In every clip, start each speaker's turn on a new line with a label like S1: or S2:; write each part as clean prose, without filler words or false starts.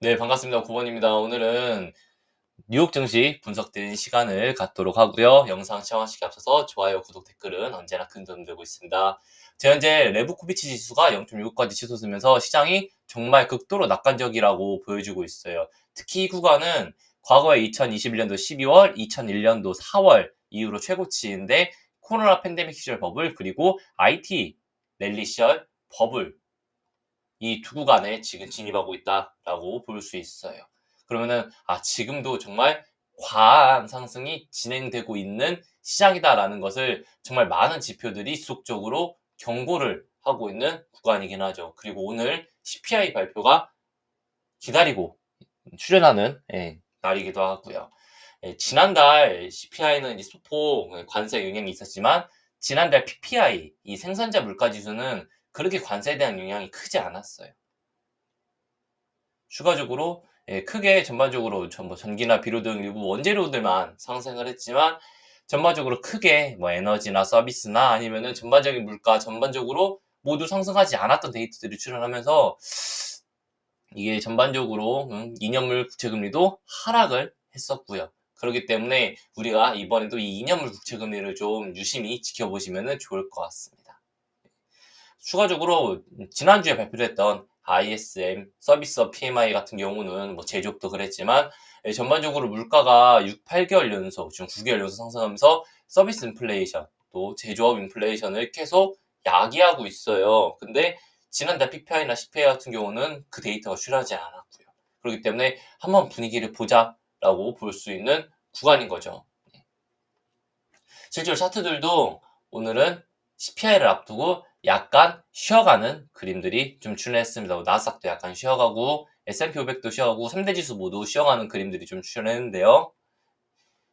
S1: 네, 반갑습니다. 9번입니다. 오늘은 뉴욕 증시 분석드리는 시간을 갖도록 하고요. 영상 시청하시기 앞서서 좋아요, 구독, 댓글은 언제나 큰 도움 되고 있습니다. 현재 레브코비치 지수가 0.6까지 치솟으면서 시장이 정말 극도로 낙관적이라고 보여주고 있어요. 특히 이 구간은 과거에 2021년도 12월, 2001년도 4월 이후로 최고치인데 코로나 팬데믹 시절 버블 그리고 IT 랠리 시절 버블 이 두 구간에 지금 진입하고 있다라고 볼 수 있어요. 그러면은 지금도 정말 과한 상승이 진행되고 있는 시장이다라는 것을 정말 많은 지표들이 지속적으로 경고를 하고 있는 구간이긴 하죠. 그리고 오늘 CPI 발표가 기다리고 출현하는 날이기도 하고요. 지난달 CPI는 이제 소폭 관세 영향이 있었지만 지난달 PPI 이 생산자 물가 지수는 그렇게 관세에 대한 영향이 크지 않았어요. 추가적으로 크게 전반적으로 전기나 비료 등 일부 원재료들만 상승을 했지만 전반적으로 크게 뭐 에너지나 서비스나 아니면은 전반적인 물가 전반적으로 모두 상승하지 않았던 데이터들이 출현하면서 이게 전반적으로 2년물 국채금리도 하락을 했었고요. 그렇기 때문에 우리가 이번에도 이 2년물 국채금리를 좀 유심히 지켜보시면 좋을 것 같습니다. 추가적으로 지난주에 발표됐던 ISM 서비스업 PMI 같은 경우는 뭐 제조업도 그랬지만 전반적으로 물가가 6, 8개월 연속, 지금 9개월 연속 상승하면서 서비스 인플레이션 또 제조업 인플레이션을 계속 야기하고 있어요. 근데 지난달 PPI나 CPI 같은 경우는 그 데이터가 출하지 않았고요. 그렇기 때문에 한번 분위기를 보자라고 볼 수 있는 구간인 거죠. 실제로 차트들도 오늘은 CPI를 앞두고 약간 쉬어가는 그림들이 좀 출현했습니다. 나스닥도 약간 쉬어가고 S&P 500도 쉬어가고 3대 지수 모두 쉬어가는 그림들이 좀 출현했는데요.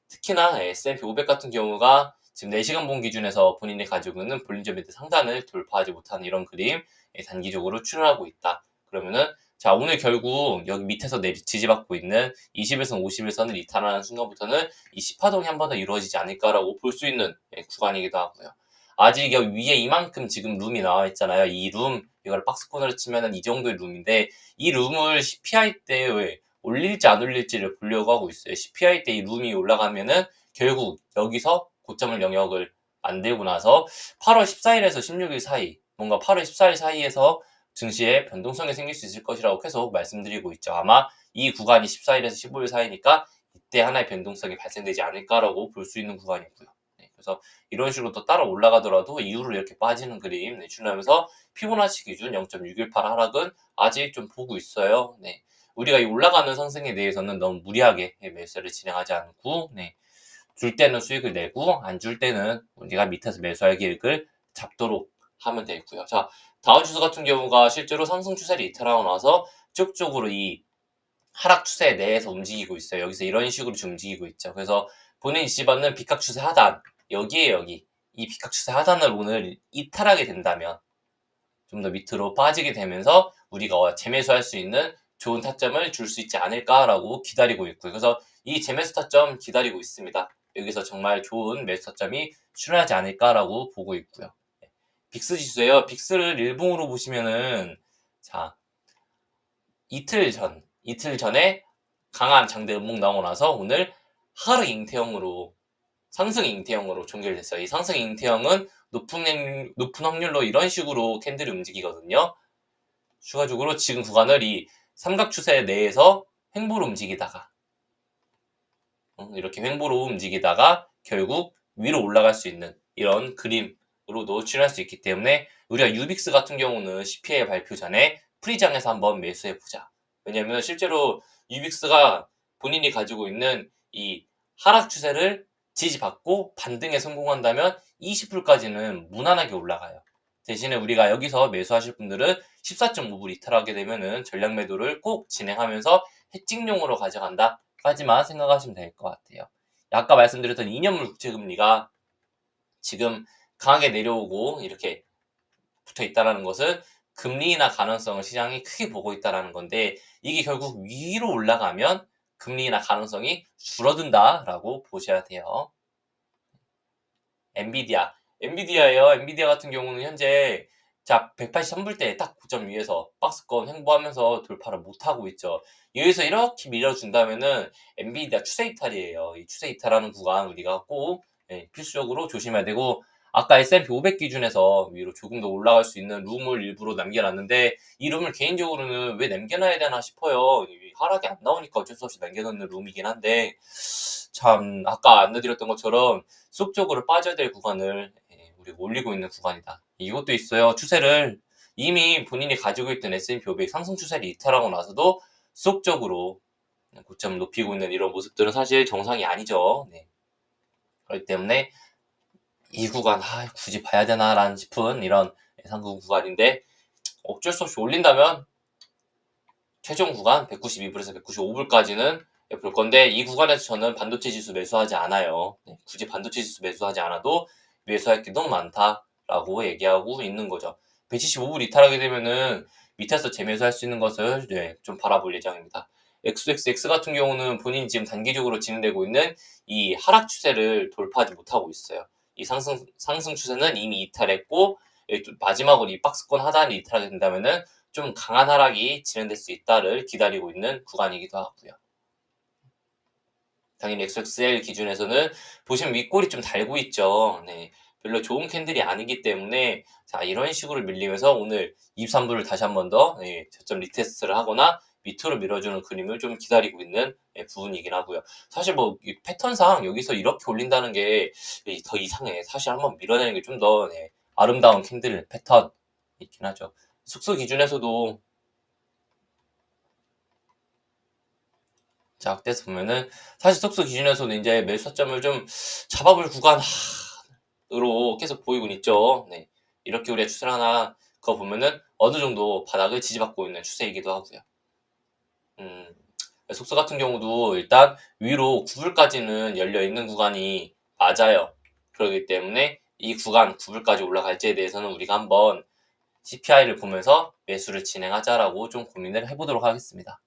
S1: 특히나 S&P 500 같은 경우가 지금 4시간 본 기준에서 본인이 가지고 있는 볼린저 밴드 상단을 돌파하지 못하는 이런 그림 단기적으로 출현하고 있다. 그러면은 자, 오늘 결국 여기 밑에서 지지받고 있는 20일선 50일선을 이탈하는 순간부터는 이 10파동이 한 번 더 이루어지지 않을까라고 볼 수 있는 구간이기도 하고요. 아직 여기 위에 이만큼 지금 룸이 나와 있잖아요. 이 룸, 이걸 박스권으로 치면은 이 정도의 룸인데 이 룸을 CPI 때 올릴지 안 올릴지를 보려고 하고 있어요. CPI 때 이 룸이 올라가면은 결국 여기서 고점을 영역을 만들고 나서 8월 14일에서 16일 사이, 뭔가 8월 14일 사이에서 증시에 변동성이 생길 수 있을 것이라고 계속 말씀드리고 있죠. 아마 이 구간이 14일에서 15일 사이니까 이때 하나의 변동성이 발생되지 않을까라고 볼 수 있는 구간이고요. 그래서 이런 식으로 또 따라 올라가더라도 이후로 이렇게 빠지는 그림 출현하면서 피보나치 기준 0.618 하락은 아직 좀 보고 있어요. 우리가 이 올라가는 상승에 대해서는 너무 무리하게 매수를 진행하지 않고 줄 때는 수익을 내고 안 줄 때는 우리가 밑에서 매수할 계획을 잡도록 하면 되고요. 자, 다우지수 같은 경우가 실제로 상승 추세를 이탈하고 나서 쭉적으로 이 하락 추세 내에서 움직이고 있어요. 여기서 이런 식으로 좀 움직이고 있죠. 그래서 본인이 지지받는 비각 추세 하단 여기에 여기 이 비각 추세 하단을 오늘 이탈하게 된다면 좀 더 밑으로 빠지게 되면서 우리가 재매수할 수 있는 좋은 타점을 줄 수 있지 않을까라고 기다리고 있고요. 그래서 이 재매수 타점 기다리고 있습니다. 여기서 정말 좋은 매수 타점이 출현하지 않을까라고 보고 있고요. 빅스 지수예요. 빅스를 일봉으로 보시면은 자 이틀 전에 강한 장대 음봉 나오고 나서 오늘 하락 잉태형으로 상승 잉태형으로 종결됐어요. 이 상승 잉태형은 높은 확률로 이런 식으로 캔들이 움직이거든요. 추가적으로 지금 구간을 이 삼각 추세 내에서 횡보로 움직이다가 이렇게 횡보로 움직이다가 결국 위로 올라갈 수 있는 이런 그림으로도 출현할 수 있기 때문에 우리가 유빅스 같은 경우는 CPI 발표 전에 프리장에서 한번 매수해 보자. 왜냐하면 실제로 유빅스가 본인이 가지고 있는 이 하락 추세를 지지받고 반등에 성공한다면 20불까지는 무난하게 올라가요. 대신에 우리가 여기서 매수하실 분들은 14.5불 이탈하게 되면은 전략 매도를 꼭 진행하면서 해칭용으로 가져간다. 까지만 생각하시면 될 것 같아요. 아까 말씀드렸던 2년물 국채금리가 지금 강하게 내려오고 이렇게 붙어 있다는 것은 금리 인하 가능성을 시장이 크게 보고 있다는 건데 이게 결국 위로 올라가면 금리 인하 가능성이 줄어든다라고 보셔야 돼요. 엔비디아예요. 엔비디아 같은 경우는 현재 자, 183불대에 딱 고점 위에서 박스권 횡보하면서 돌파를 못하고 있죠. 여기서 이렇게 밀어준다면은 엔비디아 추세 이탈이에요. 이 추세 이탈하는 구간 우리가 꼭 필수적으로 조심해야 되고, 아까 S&P 500 기준에서 위로 조금 더 올라갈 수 있는 룸을 일부러 남겨놨는데, 이 룸을 개인적으로는 왜 남겨놔야 되나 싶어요. 하락이 안 나오니까 어쩔 수 없이 남겨놓는 룸이긴 한데, 참 아까 안내드렸던 것처럼 쏙쪽으로 빠져야 될 구간을 우리가 올리고 있는 구간이다. 이것도 있어요. 추세를 이미 본인이 가지고 있던 S&P 500 상승 추세를 이탈하고 나서도 쏙쪽으로 고점을 높이고 있는 이런 모습들은 사실 정상이 아니죠. 네. 그렇기 때문에 이 구간 굳이 봐야 되나라는 싶은 이런 상승 구간인데, 어쩔 수 없이 올린다면 최종 구간 192불에서 195불까지는 볼 건데, 이 구간에서 저는 반도체 지수 매수하지 않아요. 굳이 반도체 지수 매수하지 않아도 매수할 게 너무 많다라고 얘기하고 있는 거죠. 175불 이탈하게 되면은 밑에서 재매수할 수 있는 것을 좀 바라볼 예정입니다. XXX 같은 경우는 본인이 지금 단기적으로 진행되고 있는 이 하락 추세를 돌파하지 못하고 있어요. 이 상승 추세는 이미 이탈했고, 마지막으로 이 박스권 하단을 이탈하게 된다면은 좀 강한 하락이 진행될 수 있다를 기다리고 있는 구간이기도 하고요. 당연히 XXL 기준에서는 보시면 윗골이 좀 달고 있죠. 네, 별로 좋은 캔들이 아니기 때문에, 자, 이런 식으로 밀리면서 오늘 23불을 다시 한 번 더 저점 리테스트를 하거나 밑으로 밀어주는 그림을 좀 기다리고 있는 부분이긴 하고요. 사실 뭐 패턴상 여기서 이렇게 올린다는 게 더 이상해. 사실 한번 밀어내는 게 좀 더 아름다운 캔들 패턴 있긴 하죠. 숙소 기준에서도 자, 그때서 보면은 사실 속수 기준에서는 이제 매수 타점을 좀 잡아볼 구간으로 계속 보이고 있죠. 네. 이렇게 우리가 추세를 하나 그거 보면은 어느 정도 바닥을 지지받고 있는 추세이기도 하고요. 음, 속수 같은 경우도 일단 위로 9불까지는 열려 있는 구간이 맞아요. 그렇기 때문에 이 구간 9불까지 올라갈지에 대해서는 우리가 한번 CPI를 보면서 매수를 진행하자라고 좀 고민을 해보도록 하겠습니다.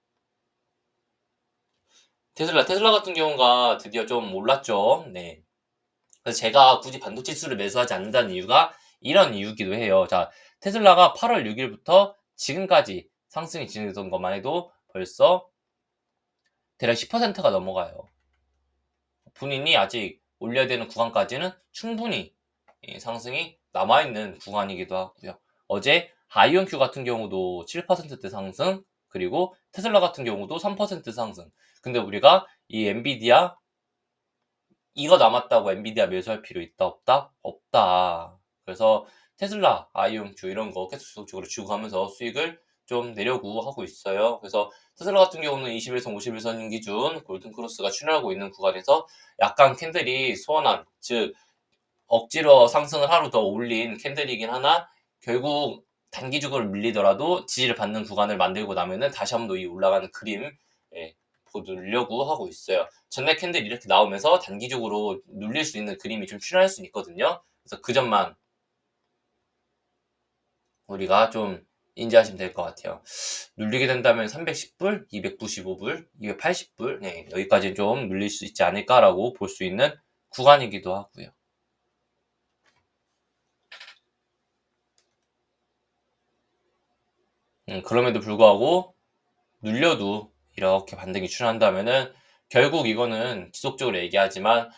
S1: 테슬라 같은 경우가 드디어 좀 올랐죠. 네. 그래서 제가 굳이 반도체 수를 매수하지 않는다는 이유가 이런 이유기도 해요. 자, 테슬라가 8월 6일부터 지금까지 상승이 진행되던 것만 해도 벌써 대략 10%가 넘어가요. 본인이 아직 올려야 되는 구간까지는 충분히 상승이 남아있는 구간이기도 하고요. 어제 아이온큐 같은 경우도 7%대 상승, 그리고 테슬라 같은 경우도 3% 상승. 근데 우리가 이 엔비디아 이거 남았다고 엔비디아 매수할 필요 있다 없다? 없다. 그래서 테슬라, 아이온큐 이런 거 계속적으로 주고 가면서 수익을 좀 내려고 하고 있어요. 그래서 테슬라 같은 경우는 21선, 51선 기준 골든크로스가 출현하고 있는 구간에서 약간 캔들이 소원한, 즉 억지로 상승을 하루 더 올린 캔들이긴 하나, 결국 단기적으로 밀리더라도 지지를 받는 구간을 만들고 나면은 다시 한번 더 이 올라가는 그림 보려고 하고 있어요. 전날 캔들이 이렇게 나오면서 단기적으로 눌릴 수 있는 그림이 좀 출현할 수 있거든요. 그래서 그 점만 우리가 좀 인지하시면 될 것 같아요. 눌리게 된다면 310불, 295불, 280불, 여기까지 좀 눌릴 수 있지 않을까라고 볼 수 있는 구간이기도 하고요. 그럼에도 불구하고 눌려도 이렇게 반등이 출현한다면은 결국 이거는 지속적으로 얘기하지만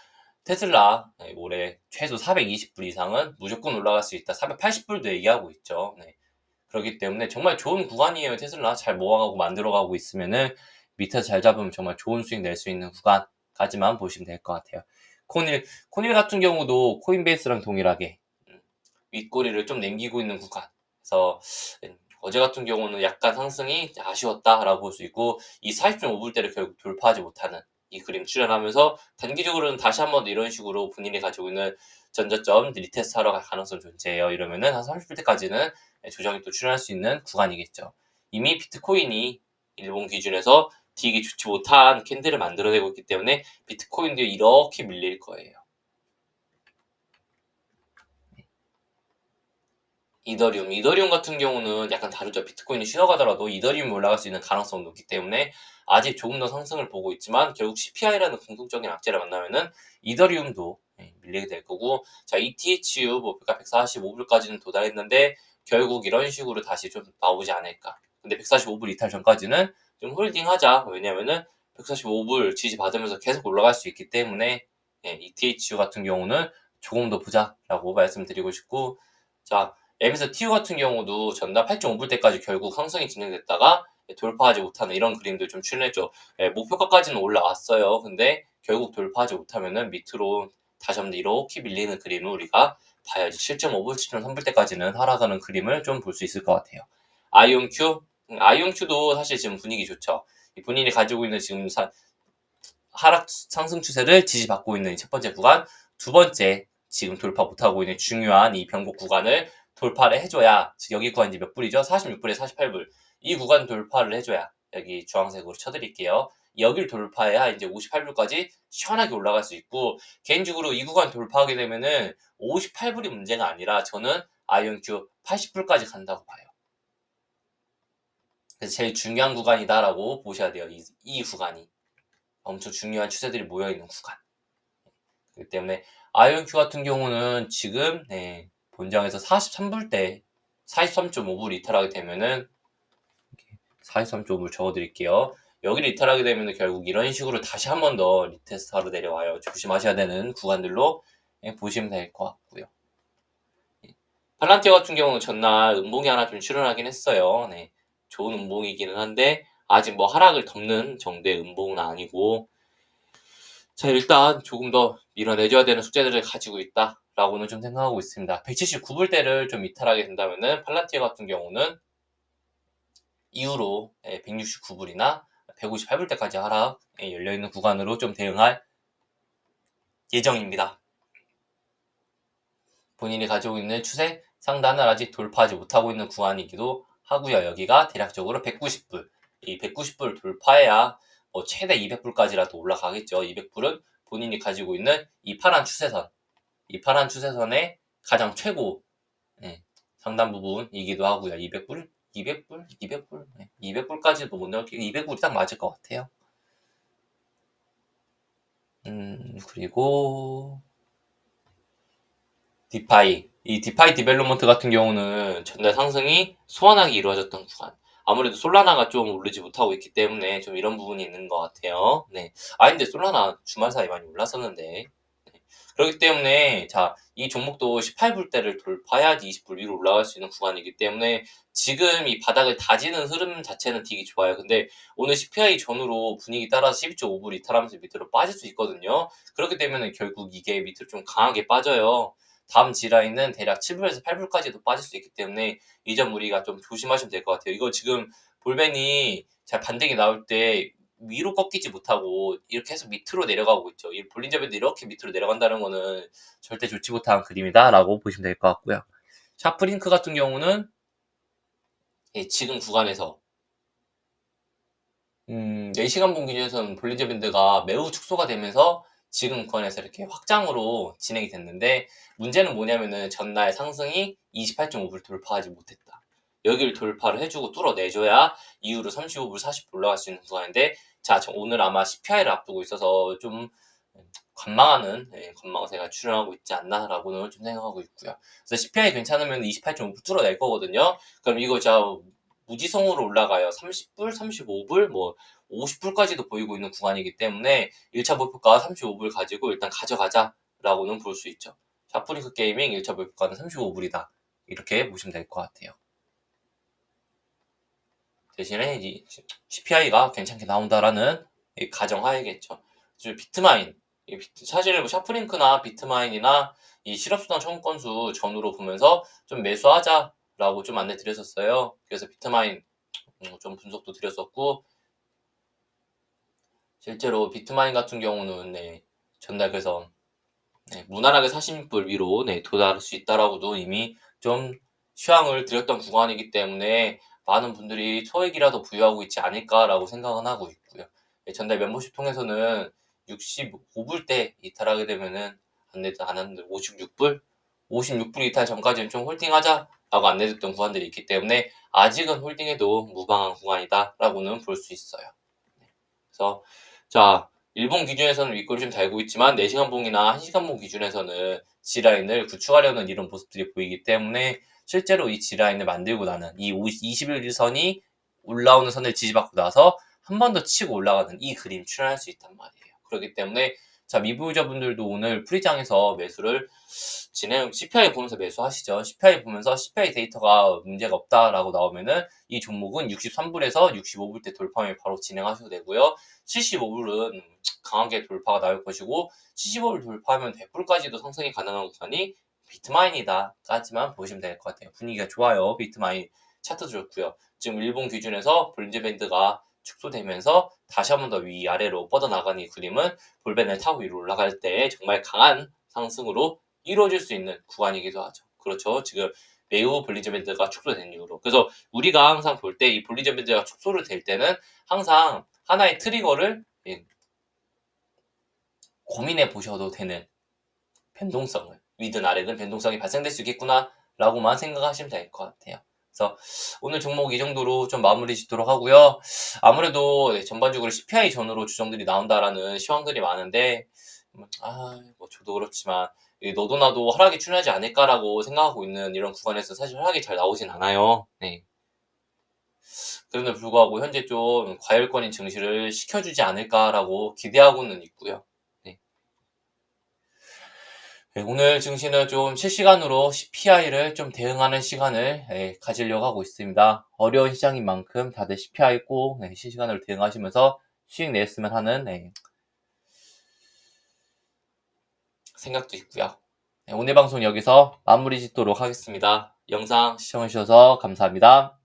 S1: 테슬라 올해 최소 420불 이상은 무조건 올라갈 수 있다. 480불도 얘기하고 있죠. 네. 그렇기 때문에 정말 좋은 구간이에요. 테슬라 잘 모아가고 만들어가고 있으면은 밑에서 잘 잡으면 정말 좋은 수익 낼 수 있는 구간까지만 보시면 될 것 같아요. 코닐 같은 경우도 코인베이스랑 동일하게 윗꼬리를 좀 남기고 있는 구간. 그래서 어제 같은 경우는 약간 상승이 아쉬웠다라고 볼 수 있고, 이 40.5불대를 결국 돌파하지 못하는 이 그림 출현하면서 단기적으로는 다시 한번 이런 식으로 본인이 가지고 있는 전저점 리테스트 하러 갈 가능성이 존재해요. 이러면은 한 30불대까지는 조정이 또 출현할 수 있는 구간이겠죠. 이미 비트코인이 일본 기준에서 되게 좋지 못한 캔들을 만들어내고 있기 때문에 비트코인도 이렇게 밀릴 거예요. 이더리움 같은 경우는 약간 다르죠. 비트코인이 쉬어가더라도 이더리움이 올라갈 수 있는 가능성이 높기 때문에 아직 조금 더 상승을 보고 있지만, 결국 CPI라는 공통적인 악재를 만나면은 이더리움도 밀리게 될 거고, 자, ETHU 목표가 145불까지는 도달했는데 결국 이런 식으로 다시 좀 나오지 않을까. 근데 145불 이탈 전까지는 좀 홀딩하자. 왜냐면은 145불 지지받으면서 계속 올라갈 수 있기 때문에 ETHU 같은 경우는 조금 더 보자라고 말씀드리고 싶고, 자, MSTU 같은 경우도 전날 8.5불 때까지 결국 상승이 진행됐다가 돌파하지 못하는 이런 그림들 좀 출연했죠. 목표가까지는 올라왔어요. 근데 결국 돌파하지 못하면은 밑으로 다시 한번 이렇게 밀리는 그림을 우리가 봐야지. 7.5불, 7.3불 때까지는 하락하는 그림을 좀 볼 수 있을 것 같아요. 아이온큐? 아이온큐도 사실 지금 분위기 좋죠. 본인이 가지고 있는 지금 하락 상승 추세를 지지받고 있는 첫 번째 구간, 두 번째 지금 돌파 못하고 있는 중요한 이 변곡 구간을 돌파를 해줘야, 즉 여기 구간이 몇 불이죠? 46불에 48불. 이 구간 돌파를 해줘야, 여기 주황색으로 쳐드릴게요. 여기를 돌파해야 이제 58불까지 시원하게 올라갈 수 있고, 개인적으로 이 구간 돌파하게 되면은 58불이 문제가 아니라 저는 아이온큐 80불까지 간다고 봐요. 그래서 제일 중요한 구간이다라고 보셔야 돼요. 이 구간이 엄청 중요한 추세들이 모여있는 구간. 그렇기 때문에 아이온큐 같은 경우는 지금 본장에서 43불 때 43.5불 이탈하게 되면은 43.5불 적어드릴게요. 여기를 이탈하게 되면 결국 이런 식으로 다시 한 번 더 리테스트하러 내려와요. 조심하셔야 되는 구간들로 보시면 될 것 같고요. 팔란티어 같은 경우는 전날 음봉이 하나 좀 출현하긴 했어요. 좋은 음봉이기는 한데 아직 뭐 하락을 덮는 정도의 음봉은 아니고, 자, 일단 조금 더 밀어내줘야 되는 숙제들을 가지고 있다라고는 좀 생각하고 있습니다. 179불대를 좀 이탈하게 된다면은 팔란티어 같은 경우는 이후로 169불이나 158불대까지 하락 열려있는 구간으로 좀 대응할 예정입니다. 본인이 가지고 있는 추세 상단을 아직 돌파하지 못하고 있는 구간이기도 하고요. 여기가 대략적으로 190불, 이 190불 돌파해야 최대 200불까지라도 올라가겠죠. 200불은 본인이 가지고 있는 이 파란 추세선, 이 파란 추세선의 가장 최고 상단 부분이기도 하고요. 200불, 200불, 200불, 200불까지도 못 넣을게요. 200불이 딱 맞을 것 같아요. 그리고 디파이. 이 디파이 디벨롭먼트 같은 경우는 전날 상승이 소원하게 이루어졌던 구간. 아무래도 솔라나가 좀 오르지 못하고 있기 때문에 좀 이런 부분이 있는 것 같아요. 근데 솔라나 주말 사이 많이 올랐었는데. 그렇기 때문에, 자, 이 종목도 18불대를 돌파해야지 20불 위로 올라갈 수 있는 구간이기 때문에 지금 이 바닥을 다지는 흐름 자체는 되게 좋아요. 근데 오늘 CPI 전후로 분위기 따라서 12.5불 이탈하면서 밑으로 빠질 수 있거든요. 그렇게 되면 결국 이게 밑으로 좀 강하게 빠져요. 다음 지라인은 대략 7불에서 8불까지도 빠질 수 있기 때문에 이 점 우리가 좀 조심하시면 될 것 같아요. 이거 지금 볼벤이 잘 반등이 나올 때 위로 꺾이지 못하고 이렇게 해서 밑으로 내려가고 있죠. 이 볼린저 밴드 이렇게 밑으로 내려간다는 거는 절대 좋지 못한 그림이다라고 보시면 될 것 같고요. 샤프링크 같은 경우는 지금 구간에서 4시간 본 기준에서는 볼린저 밴드가 매우 축소가 되면서 지금 구간에서 이렇게 확장으로 진행이 됐는데, 문제는 뭐냐면은 전날 상승이 28.5불 돌파하지 못했다. 여기를 돌파를 해주고 뚫어내줘야 이후로 35불, 40불 올라갈 수 있는 구간인데, 자, 오늘 아마 CPI를 앞두고 있어서 좀 관망하는 관망세가 출현하고 있지 않나라고는 좀 생각하고 있고요. 그래서 CPI 괜찮으면 28.5불 뚫어낼 거거든요. 그럼 이거 무지성으로 올라가요. 30불, 35불, 뭐 50불까지도 보이고 있는 구간이기 때문에 1차 목표가 35불 가지고 일단 가져가자라고는 볼 수 있죠. 샤프링크 게이밍 1차 목표가는 35불이다. 이렇게 보시면 될 것 같아요. 대신에 이 CPI가 괜찮게 나온다라는 가정하에겠죠. 비트마인, 사실 뭐 샤프링크나 비트마인이나 이 실업수당 청구 건수 전후로 보면서 좀 매수하자라고 좀 안내 드렸었어요. 그래서 비트마인 좀 분석도 드렸었고, 실제로 비트마인 같은 경우는 전날 그래서 무난하게 40불 위로 도달할 수 있다라고도 이미 좀 시황을 드렸던 구간이기 때문에 많은 분들이 소액이라도 부여하고 있지 않을까라고 생각은 하고 있고요. 전날 멤버십 통해서는 65불대 이탈하게 되면은 안 하는데 56불? 56불 이탈 전까지는 좀 홀딩하자라고 안내드렸던 구간들이 있기 때문에 아직은 홀딩해도 무방한 구간이다라고는 볼 수 있어요. 그래서 자, 일본 기준에서는 윗골이 좀 달고 있지만 4시간 봉이나 1시간 봉 기준에서는 G라인을 구축하려는 이런 모습들이 보이기 때문에 실제로 이 G라인을 만들고 나는 이 21일선이 올라오는 선을 지지받고 나서 한 번 더 치고 올라가는 이 그림 출현할 수 있단 말이에요. 그렇기 때문에 자, 미부유저분들도 오늘 프리장에서 매수를 CPI 보면서 매수하시죠. CPI 보면서 CPI 데이터가 문제가 없다라고 나오면은 이 종목은 63불에서 65불 대 돌파면 바로 진행하셔도 되고요. 75불은 강하게 돌파가 나올 것이고 75불 돌파하면 100불까지도 상승이 가능한 구간이 비트마인이다까지만 보시면 될 것 같아요. 분위기가 좋아요. 비트마인 차트도 좋고요. 지금 일본 기준에서 볼린저 밴드가 축소되면서 다시 한 번 더 위아래로 뻗어나가는 이 그림은 볼펜을 타고 위로 올라갈 때 정말 강한 상승으로 이루어질 수 있는 구간이기도 하죠. 그렇죠. 지금 매우 볼린저 밴드가 축소된 이유로. 그래서 우리가 항상 볼 때 이 볼린저 밴드가 축소를 될 때는 항상 하나의 트리거를 고민해 보셔도 되는 변동성을, 위든 아래든 변동성이 발생될 수 있겠구나 라고만 생각하시면 될 것 같아요. 그래서 오늘 종목 이 정도로 좀 마무리 짓도록 하고요. 아무래도 전반적으로 CPI 전후로 조정들이 나온다라는 시황들이 많은데 뭐 저도 그렇지만 너도 나도 하락이 출현하지 않을까라고 생각하고 있는 이런 구간에서 사실 하락이 잘 나오진 않아요. 네. 그럼에도 불구하고 현재 좀 과열권인 증시를 시켜주지 않을까라고 기대하고는 있고요. 네. 네, 오늘 증시는 좀 실시간으로 CPI를 좀 대응하는 시간을 가지려고 하고 있습니다. 어려운 시장인 만큼 다들 CPI 꼭 실시간으로 대응하시면서 수익 냈으면 하는 생각도 있고요. 오늘 방송 여기서 마무리 짓도록 하겠습니다. 영상 시청해주셔서 감사합니다.